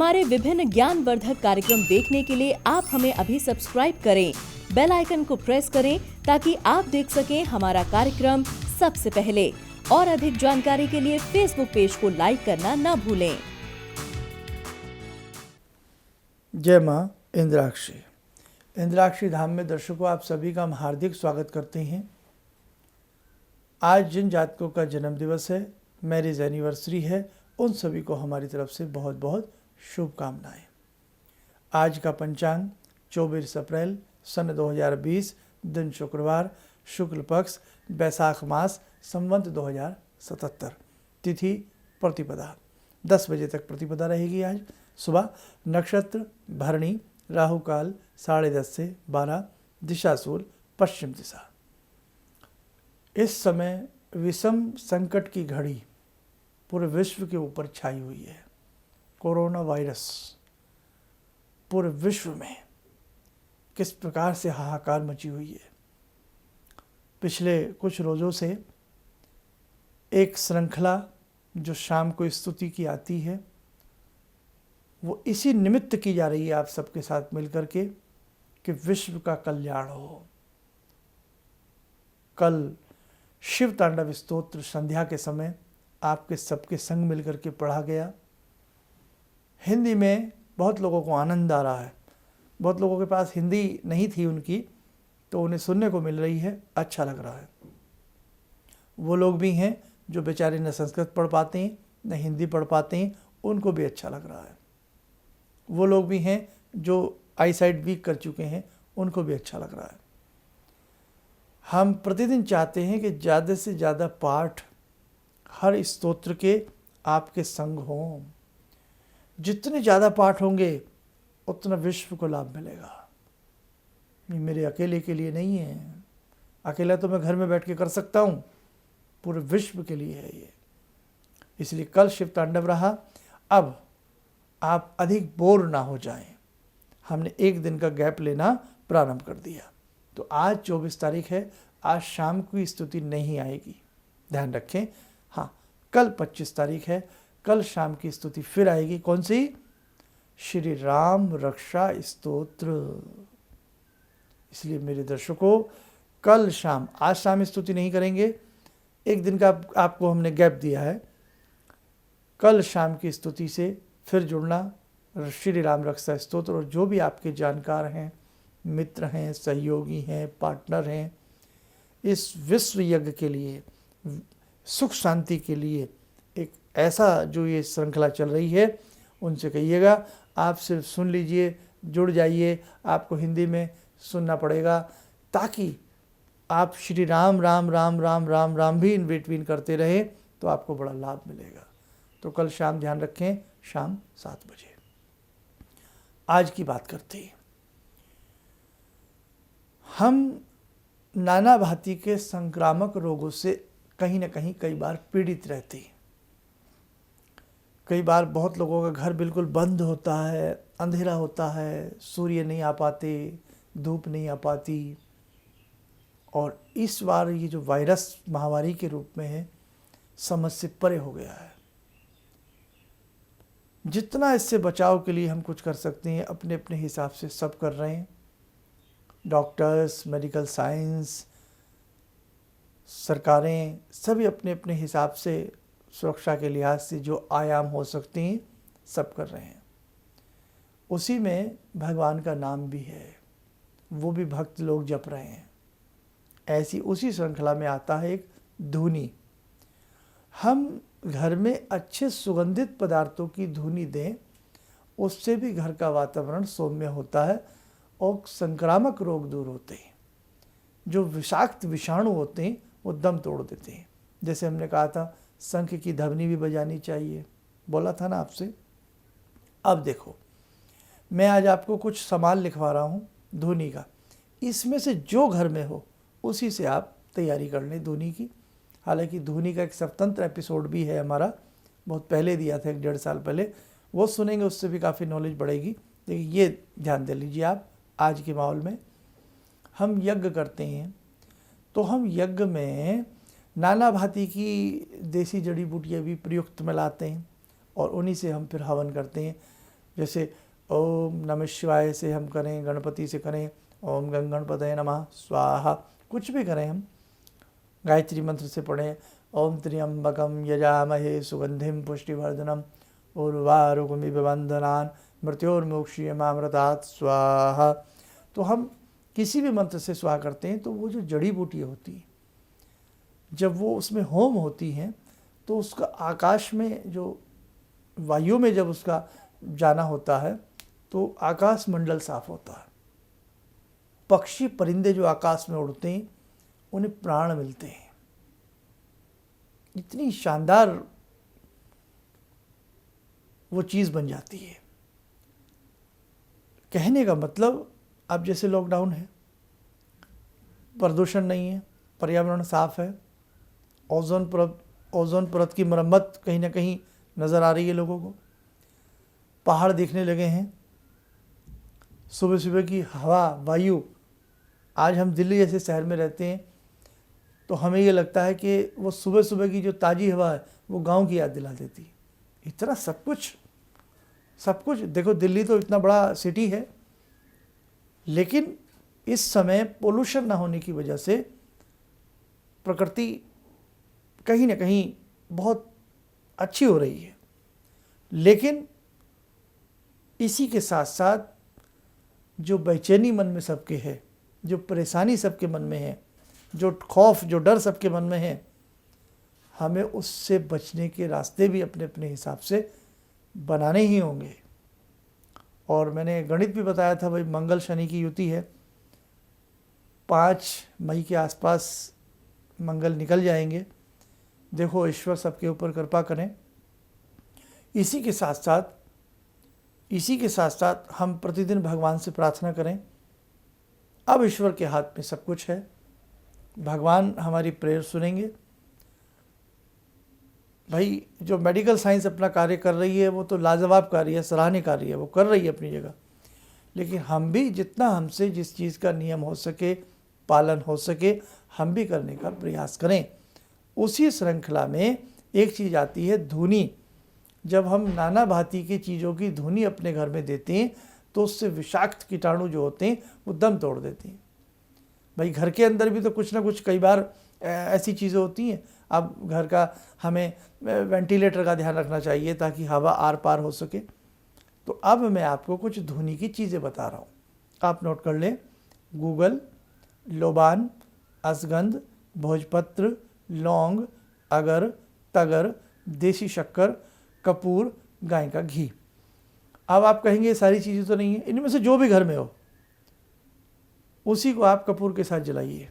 हमारे विभिन्न ज्ञानवर्धक कार्यक्रम देखने के लिए आप हमें अभी सब्सक्राइब करें, बेल आइकन को प्रेस करें ताकि आप देख सकें हमारा कार्यक्रम सबसे पहले। और अधिक जानकारी के लिए फेसबुक पेज को लाइक करना न भूलें। जय माँ इंद्राक्षी। इंद्राक्षी धाम में दर्शकों आप सभी का हम हार्दिक स्वागत करते हैं। आज जिन जातकों का जन्म दिवस है, मैरिज एनिवर्सरी है, उन सभी को हमारी तरफ से बहुत बहुत शुभकामनाएं। आज का पंचांग 24 अप्रैल सन 2020, दिन शुक्रवार, शुक्ल पक्ष, बैसाख मास, संवत 2077, तिथि प्रतिपदा। 10 बजे तक प्रतिपदा रहेगी। आज सुबह नक्षत्र भरणी, राहु काल 10:30 से 12, दिशा सूल पश्चिम दिशा। इस समय विषम संकट की घड़ी पूरे विश्व के ऊपर छाई हुई है। कोरोना वायरस पूरे विश्व में किस प्रकार से हाहाकार मची हुई है। पिछले कुछ रोज़ों से एक श्रृंखला जो शाम को स्तुति की आती है, वो इसी निमित्त की जा रही है आप सबके साथ मिलकर के कि विश्व का कल्याण हो। कल शिव तांडव स्तोत्र संध्या के समय आपके सबके संग मिलकर के पढ़ा गया। हिंदी में बहुत लोगों को आनंद आ रहा है। बहुत लोगों के पास हिंदी नहीं थी उनकी, तो उन्हें सुनने को मिल रही है, अच्छा लग रहा है। वो लोग भी हैं जो बेचारे न संस्कृत पढ़ पाते हैं न हिंदी पढ़ पाते हैं, उनको भी अच्छा लग रहा है। वो लोग भी हैं जो आई साइट वीक कर चुके हैं, उनको भी अच्छा लग रहा है। हम प्रतिदिन चाहते हैं कि ज़्यादा से ज़्यादा पाठ हर स्तोत्र के आपके संग हों। जितने ज़्यादा पाठ होंगे उतना विश्व को लाभ मिलेगा। ये मेरे अकेले के लिए नहीं है। अकेला तो मैं घर में बैठ के कर सकता हूँ, पूरे विश्व के लिए है ये। इसलिए कल शिव तांडव रहा। अब आप अधिक बोर ना हो जाएं। हमने एक दिन का गैप लेना प्रारंभ कर दिया। तो आज 24 तारीख है, आज शाम की स्तुति नहीं आएगी, ध्यान रखें। हाँ, कल 25 तारीख है, कल शाम की स्तुति फिर आएगी। कौन सी? श्री राम रक्षा स्तोत्र। इसलिए मेरे दर्शकों, कल शाम, आज शाम स्तुति नहीं करेंगे, एक दिन का आपको हमने गैप दिया है। कल शाम की स्तुति से फिर जुड़ना, श्री राम रक्षा स्तोत्र। और जो भी आपके जानकार हैं, मित्र हैं, सहयोगी हैं, पार्टनर हैं, इस विश्व यज्ञ के लिए, सुख शांति के लिए, एक ऐसा जो ये श्रृंखला चल रही है, उनसे कहिएगा आप सिर्फ सुन लीजिए, जुड़ जाइए। आपको हिंदी में सुनना पड़ेगा ताकि आप श्री राम राम राम राम राम राम भी इन बिटवीन करते रहे, तो आपको बड़ा लाभ मिलेगा। तो कल शाम ध्यान रखें, शाम 7 बजे। आज की बात करते हैं। हम नाना भांति के संक्रामक रोगों से कहीं ना कहीं कई बार पीड़ित रहते हैं। कई बार बहुत लोगों का घर बिल्कुल बंद होता है, अंधेरा होता है, सूर्य नहीं आ पाते, धूप नहीं आ पाती। और इस बार ये जो वायरस महामारी के रूप में है, समझ से परे हो गया है। जितना इससे बचाव के लिए हम कुछ कर सकते हैं, अपने अपने हिसाब से सब कर रहे हैं। डॉक्टर्स, मेडिकल साइंस, सरकारें, सभी अपने अपने हिसाब से सुरक्षा के लिहाज से जो आयाम हो सकते हैं, सब कर रहे हैं। उसी में भगवान का नाम भी है, वो भी भक्त लोग जप रहे हैं। ऐसी उसी श्रृंखला में आता है एक धूनी। हम घर में अच्छे सुगंधित पदार्थों की धूनी दें, उससे भी घर का वातावरण सौम्य होता है और संक्रामक रोग दूर होते हैं। जो विषाक्त विषाणु होते हैं वो दम तोड़ देते हैं। जैसे हमने कहा था, शंख की ध्वनि भी बजानी चाहिए, बोला था ना आपसे। अब देखो, मैं आज आपको कुछ सवाल लिखवा रहा हूँ धुनी का। इसमें से जो घर में हो उसी से आप तैयारी कर लें धुनी की। हालांकि धुनी का एक स्वतंत्र एपिसोड भी है हमारा, बहुत पहले दिया था, 1-1.5 साल पहले। वो सुनेंगे, उससे भी काफ़ी नॉलेज बढ़ेगी। लेकिन ये ध्यान दे लीजिए आप, आज के माहौल में हम यज्ञ करते हैं, तो हम यज्ञ में नाना भांति की देसी जड़ी बूटियाँ भी प्रयुक्त में लाते हैं और उन्हीं से हम फिर हवन करते हैं। जैसे ओम नमः शिवाय से हम करें, गणपति से करें, ओम गं गणपतये नमः स्वाहा, कुछ भी करें हम, गायत्री मंत्र से पढ़ें, ओम त्र्यंबकम यजामहे सुगंधिम पुष्टिवर्धनम उर्वारुकमिव बंधनान् मृत्योर्मोक्षीयमामृतात् स्वाहा। तो हम किसी भी मंत्र से स्वाहा करते हैं तो वो जो जड़ी बूटी होती है, जब वो उसमें होम होती हैं तो उसका आकाश में जो वायु में जब उसका जाना होता है तो आकाश मंडल साफ होता है। पक्षी परिंदे जो आकाश में उड़ते हैं उन्हें प्राण मिलते हैं। इतनी शानदार वो चीज़ बन जाती है। कहने का मतलब, अब जैसे लॉकडाउन है, प्रदूषण नहीं है, पर्यावरण साफ है, ओजोन परत की मरम्मत कहीं ना कहीं नज़र आ रही है लोगों को, पहाड़ दिखने लगे हैं, सुबह सुबह की हवा वायु। आज हम दिल्ली जैसे शहर में रहते हैं तो हमें ये लगता है कि वो सुबह सुबह की जो ताज़ी हवा है वो गांव की याद दिला देती है। इतना सब कुछ देखो, दिल्ली तो इतना बड़ा सिटी है, लेकिन इस समय पोल्यूशन ना होने की वजह से प्रकृति कहीं ना कहीं बहुत अच्छी हो रही है। लेकिन इसी के साथ साथ जो बेचैनी मन में सबके है, जो परेशानी सबके मन में है, जो खौफ जो डर सबके मन में है, हमें उससे बचने के रास्ते भी अपने अपने हिसाब से बनाने ही होंगे। और मैंने गणित भी बताया था भाई, मंगल शनि की युति है, 5 मई के आसपास मंगल निकल जाएंगे। देखो ईश्वर सबके ऊपर कृपा करें। इसी के साथ साथ हम प्रतिदिन भगवान से प्रार्थना करें। अब ईश्वर के हाथ में सब कुछ है, भगवान हमारी प्रेयर सुनेंगे। भाई जो मेडिकल साइंस अपना कार्य कर रही है वो तो लाजवाब कार्य है, सराहनीय कार्य है, वो कर रही है अपनी जगह। लेकिन हम भी जितना हमसे जिस चीज़ का नियम हो सके, पालन हो सके, हम भी करने का प्रयास करें। उसी श्रृंखला में एक चीज़ आती है धुनी। जब हम नाना भांति की चीज़ों की धुनी अपने घर में देते हैं तो उससे विषाक्त कीटाणु जो होते हैं वो दम तोड़ देते हैं। भाई घर के अंदर भी तो कुछ ना कुछ कई बार ऐसी चीज़ें होती हैं। अब घर का हमें वेंटिलेटर का ध्यान रखना चाहिए ताकि हवा आर पार हो सके। तो अब मैं आपको कुछ ध्वनि की चीज़ें बता रहा हूँ, आप नोट कर लें। गूगल, लोबान, असगंध, भोजपत्र, लौंग, अगर, तगर, देसी शक्कर, कपूर, गाय का घी। अब आप कहेंगे ये सारी चीज़ें तो नहीं है, इनमें से जो भी घर में हो उसी को आप कपूर के साथ जलाइए,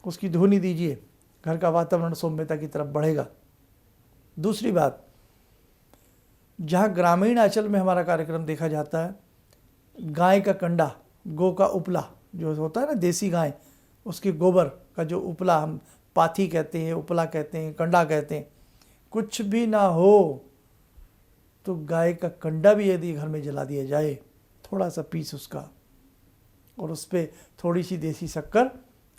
उसकी धुनी दीजिए, घर का वातावरण सौम्यता की तरफ बढ़ेगा। दूसरी बात, जहाँ ग्रामीण अंचल में हमारा कार्यक्रम देखा जाता है, गाय का कंडा, गौ का उपला जो होता है ना, देसी गाय, उसके गोबर का जो उपला, हम पाथी कहते हैं, उपला कहते हैं, कंडा कहते हैं, कुछ भी ना हो तो गाय का कंडा भी यदि घर में जला दिया जाए, थोड़ा सा पीस उसका, और उस पर थोड़ी सी देसी शक्कर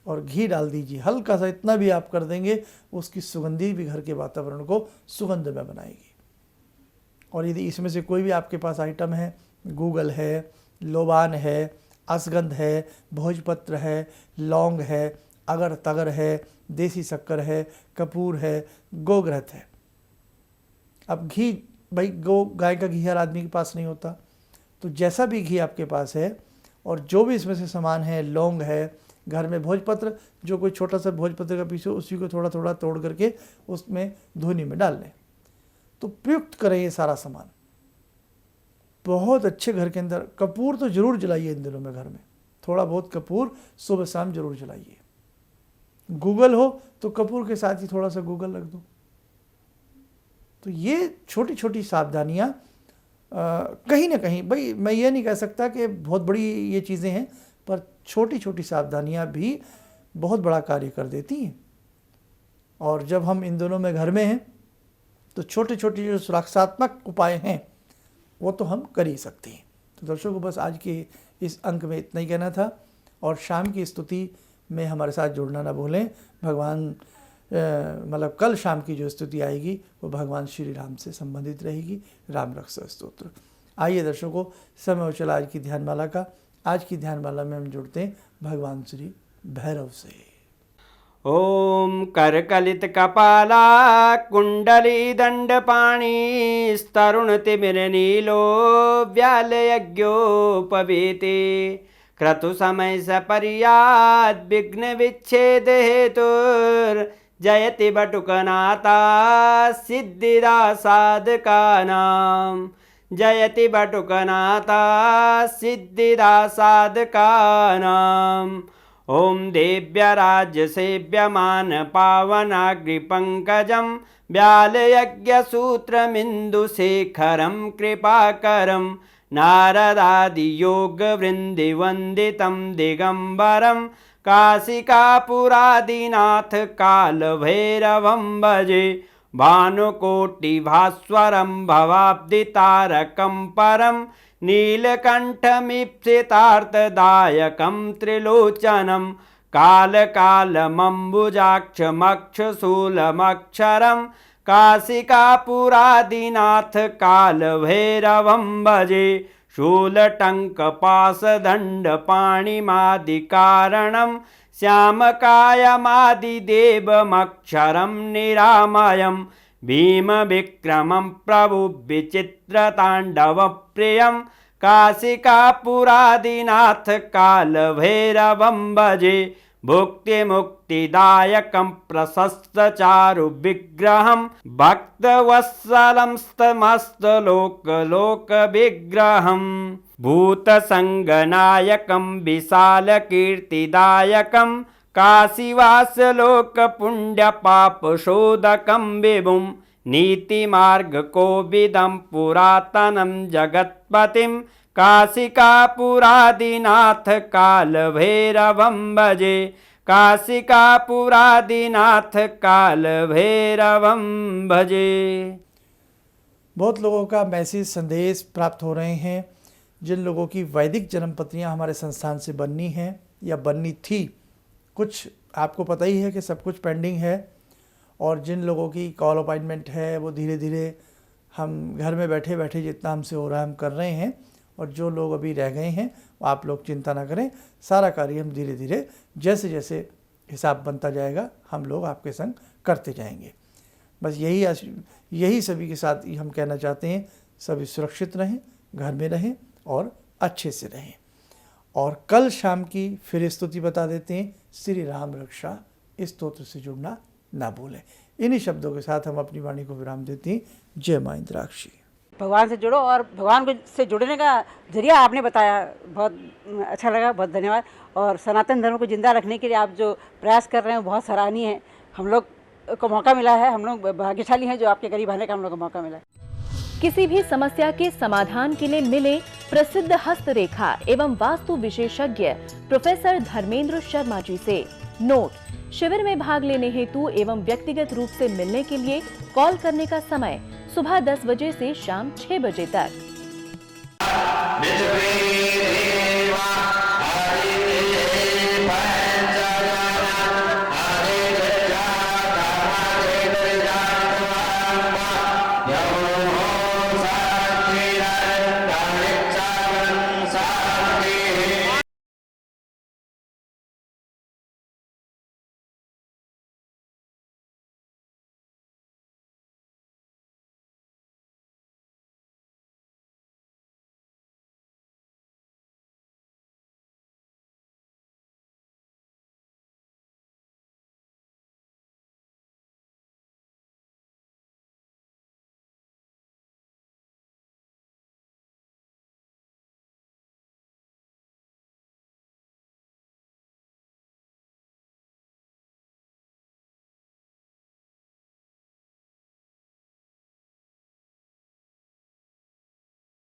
और घी डाल दीजिए, हल्का सा, इतना भी आप कर देंगे, उसकी सुगंधी भी घर के वातावरण को सुगंध में बनाएगी। और यदि इसमें से कोई भी आपके पास आइटम है, गूगल है, लोबान है, असगंध है, भोजपत्र है, लौंग है, अगर तगर है, देसी शक्कर है, कपूर है, गोघृत है। अब घी, भाई गाय का घी हर आदमी के पास नहीं होता, तो जैसा भी घी आपके पास है और जो भी इसमें से सामान है, लौंग है, घर में भोजपत्र, जो कोई छोटा सा भोजपत्र का पीस हो उसी को थोड़ा थोड़ा तोड़ करके उसमें धुनी में डाल लें। तो प्रयुक्त करें ये सारा सामान बहुत अच्छे। घर के अंदर कपूर तो जरूर जलाइए इन दिनों में, घर में थोड़ा बहुत कपूर सुबह शाम जरूर जलाइए। गूगल हो तो कपूर के साथ ही थोड़ा सा गूगल रख दो। तो ये छोटी छोटी सावधानियाँ कहीं ना कहीं, भाई मैं ये नहीं कह सकता कि बहुत बड़ी ये चीज़ें हैं, पर छोटी छोटी सावधानियाँ भी बहुत बड़ा कार्य कर देती हैं। और जब हम इन दोनों में घर में हैं तो छोटे छोटे जो सुरक्षात्मक उपाय हैं वो तो हम कर ही सकते हैं। तो दर्शकों, बस आज के इस अंक में इतना ही कहना था। और शाम की स्तुति में हमारे साथ जुड़ना ना भूलें। भगवान मतलब कल शाम की जो स्तुति आएगी वो भगवान श्री राम से संबंधित रहेगी, राम रक्षा स्तोत्र। आइए दर्शकों, समय हो चला आज की ध्यानमाला का। आज की ध्यानमाला में हम जुड़ते हैं भगवान श्री भैरव से। ओम करकलित कपाला कुंडली दंडपाणी स्तरुण तिमिर नीलो व्याल यज्ञोपवीते क्रतु समय सपर्याद विघ्न विच्छेद हेतुर जयति बटुकनाथा सिद्धिदा साधकानां जयति बटुकनाथा सिद्धिदा साधकानां। ओम देव्य राज्य सेव्यमान पावनाग्रिपंकजं व्यालयज्ञसूत्रमिन्दुशेखरं कृपाकरं नारदादियोगवृन्दिवन्दितं दिगम्बरं काशिकापुरादिनाथ कालभैरवं भजे भानुकोटिभास्वरं भवाब्दितारकं परं नीलकण्ठमीप्सितार्थदायकं त्रिलोचनं कालकालमम्बुजाक्षमक्षशूलमक्षरं काशिकापुरादिनाथ कालभैरवं भजे शूलटङ्कपाशदण्डपाणिमादिकारणं श्यामकायमादिदेवमक्षरं निरामयं भीमविक्रमं प्रभुविचित्रताण्डवप्रियं काशिकापुरादिनाथ कालभैरवं भजे भुक्तिमुक्तिदायकं प्रशस्तचारुविग्रहं भक्तवत्सलं स्तमस्तलोकलोकविग्रहं भूतसङ्गनायकं विशालकीर्तिदायकं काशीवासलोकपुण्यपापशोधकं विभुं नीतिमार्गकोविदं पुरातनं जगत्पतिं काशिकापुरादिनाथ कालभैरवं भजे काशिकापुरादिनाथ कालभैरवं भजे। बहुत लोगों का मैसेज संदेश प्राप्त हो रहे हैं। जिन लोगों की वैदिक जन्मपत्रियां हमारे संस्थान से बननी हैं या बननी थी, कुछ आपको पता ही है कि सब कुछ पेंडिंग है, और जिन लोगों की कॉल अपॉइंटमेंट है वो धीरे धीरे हम घर में बैठे बैठे जितना हमसे हो रहा है हम कर रहे हैं, और जो लोग अभी रह गए हैं वो आप लोग चिंता ना करें, सारा कार्य हम धीरे धीरे जैसे जैसे हिसाब बनता जाएगा हम लोग आपके संग करते जाएंगे। बस यही सभी के साथ हम कहना चाहते हैं, सभी सुरक्षित रहें, घर में रहें और अच्छे से रहें। और कल शाम की फिर स्तुति बता देते हैं, श्री राम रक्षा इस स्तोत्र से जुड़ना ना भूलें। इन्हीं शब्दों के साथ हम अपनी वाणी को विराम देते हैं। जय मां इंद्राक्षी। भगवान से जुड़ो, और भगवान से जुड़ने का जरिया आपने बताया, बहुत अच्छा लगा, बहुत धन्यवाद। और सनातन धर्म को जिंदा रखने के लिए आप जो प्रयास कर रहे हैं वो बहुत सराहनीय है। हम लोग को मौका मिला है, हम लोग भाग्यशाली हैं जो आपके करीब आने का हम लोग को मौका मिला है। किसी भी समस्या के समाधान के लिए मिले प्रसिद्ध हस्तरेखा एवं वास्तु विशेषज्ञ प्रोफेसर धर्मेंद्र शर्मा जी से। नोट: शिविर में भाग लेने हेतु एवं व्यक्तिगत रूप से मिलने के लिए कॉल करने का समय सुबह 10 बजे से शाम 6 बजे तक।